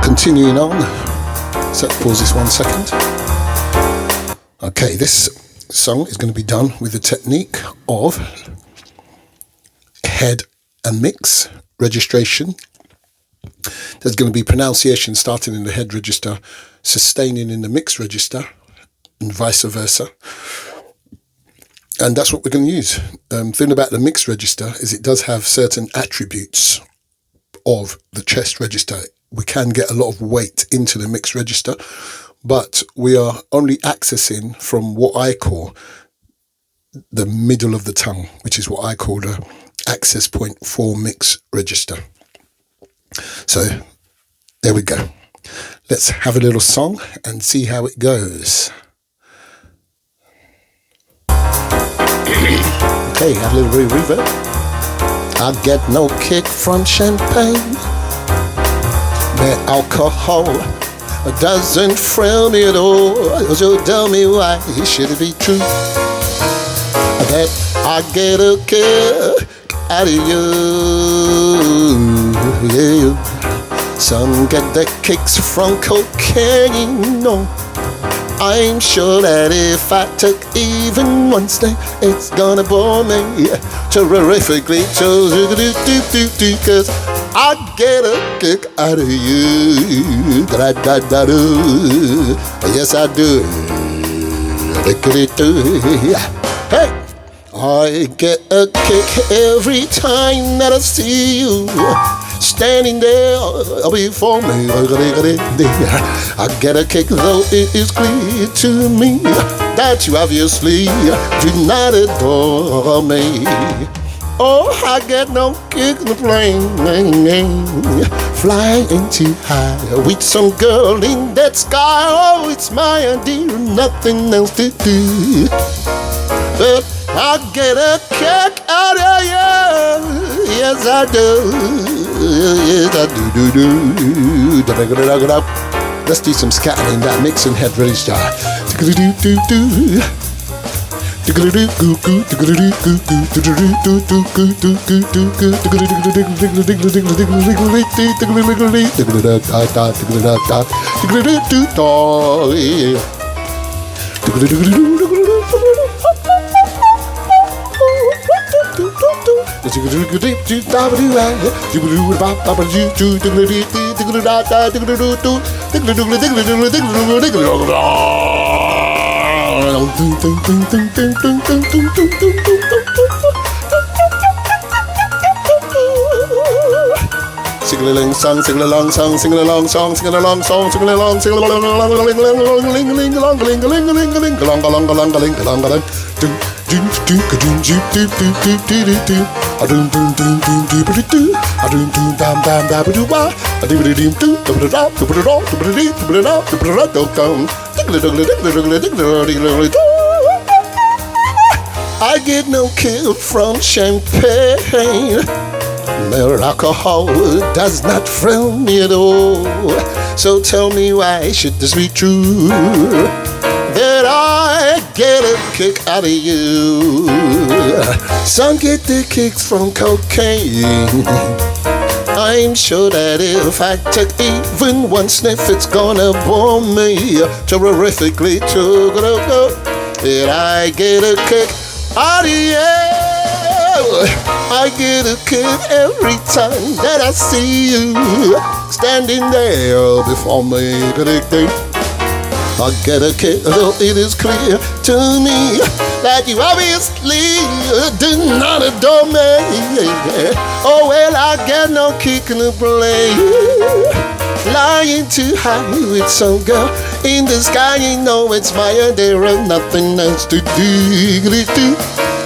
Continuing on, so pause this 1 second. Okay, this song is going to be done with the technique of head and mix registration. There's going to be pronunciation starting in the head register, sustaining in the mix register, and vice versa. And that's what we're going to use. Thing about the mix register is it does have certain attributes of the chest register. We can get a lot of weight into the mix register, but we are only accessing from what I call the middle of the tongue, which is what I call the access point for mix register. So there we go. Let's have a little song and see how it goes. Okay, have a little bit of reverb. I get no kick from champagne. The alcohol doesn't thrill me at all. So tell me why should it be true that I get a kick out of you? Yeah. Some get their kicks from cocaine. No, I'm sure that if I took even one step, it's gonna bore me terrifically. Cause I get a kick out of you. Yes, I do. Hey, I get a kick every time that I see you standing there before me. I get a kick, though it is clear to me that you obviously do not adore me. Oh, I get no kick in the plane, flying too high with some girl in that sky. Oh, it's my idea, nothing else to do. But I get a kick out of you. Yes, I do. Yes, I do. Let's do some scatting in that mix and head register. Sing along song, sing along song, sing along song, sing along song, sing along, sing along, ling ling ling ling ling along, ling ling ling ling along, along, along, along, along, along. I get no kill from champagne. Mere alcohol does not thrill me at all. So tell me, why should this be true that I get a kick out of you? Some get their kicks from cocaine. I'm sure that if I took even one sniff, it's gonna bore me terrifically. That I get a kick out of you. I get a kick every time that I see you standing there before me. I get a kick, though it is clear to me that you obviously do not adore me. Oh well, I get no kick in the plane, flying too high with some girl in the sky. You know it's my idea and nothing else to do.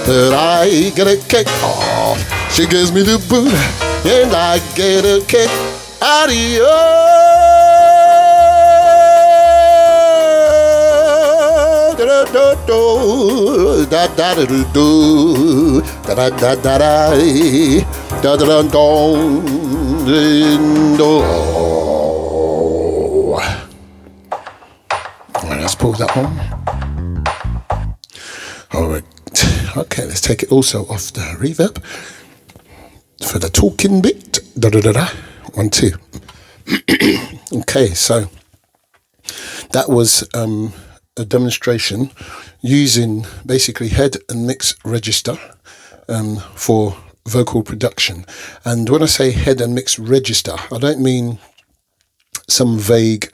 But I get a kick, oh, she gives me the boot, and I get a kick out of you. Da da da do do, da da da da da, da da da do. Let's pause that one. All right. Okay, let's take it also off the reverb for the talking bit. Da da da da. 1, 2. Okay, so that was a demonstration using basically head and mix register for vocal production. And when I say head and mix register, I don't mean some vague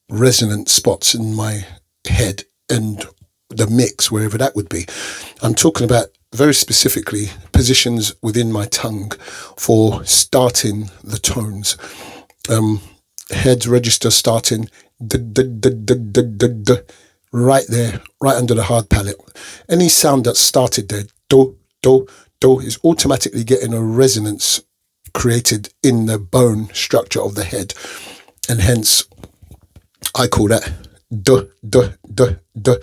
resonant spots in my head and the mix, wherever that would be. I'm talking about very specifically positions within my tongue for starting the tones. Head register starting right there, right under the hard palate. Any sound that started there, do, do, do, is automatically getting a resonance created in the bone structure of the head. And hence, I call that duh, duh, duh, duh.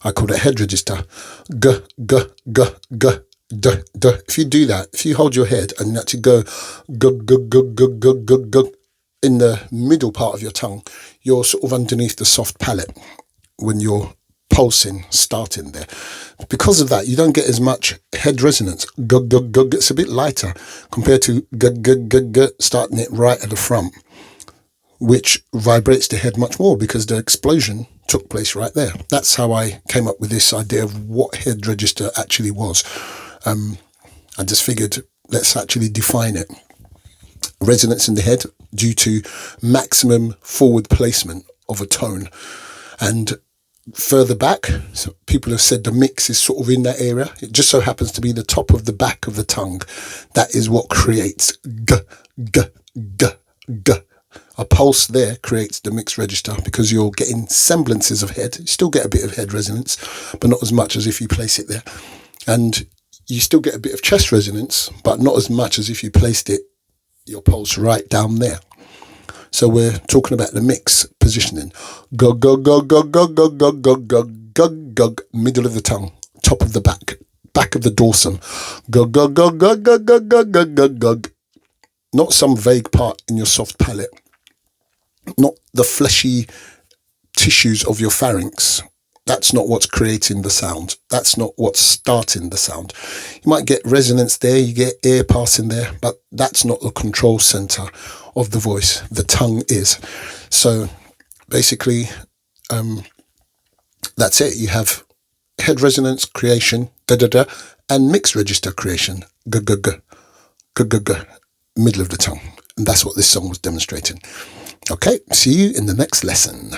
I call that head register. G, g, g, g, duh, duh. If you do that, if you hold your head and you actually go g, g, g, g, g, g, g, in the middle part of your tongue, you're sort of underneath the soft palate when you're pulsing, starting there. Because of that, you don't get as much head resonance. G, g, g, it's a bit lighter compared to g, g, g, g, starting it right at the front, which vibrates the head much more because the explosion took place right there. That's how I came up with this idea of what head register actually was. I just figured, let's actually define it. Resonance in the head due to maximum forward placement of a tone. And further back, so people have said the mix is sort of in that area. It just so happens to be the top of the back of the tongue. That is what creates g, g, g, g. A pulse there creates the mixed register because you're getting semblances of head. You still get a bit of head resonance, but not as much as if you place it there. And you still get a bit of chest resonance, but not as much as if you placed it, your pulse right down there. So we're talking about the mix positioning. Gug, gug, gug, gug, gug, gug, gug, gug, gug, gug, gug, middle of the tongue, top of the back of the dorsum. Gug, gug, gug, gug, gug, gug, gug, gug, gug, gug. Not some vague part in your soft palate. Not the fleshy tissues of your pharynx. That's not what's creating the sound. That's not what's starting the sound. You might get resonance there, you get air passing there, but that's not the control center of the voice. The tongue is. So basically, that's it. You have head resonance creation, da-da-da, and mixed register creation, g-g-g, g-g-g, middle of the tongue. And that's what this song was demonstrating. Okay, see you in the next lesson.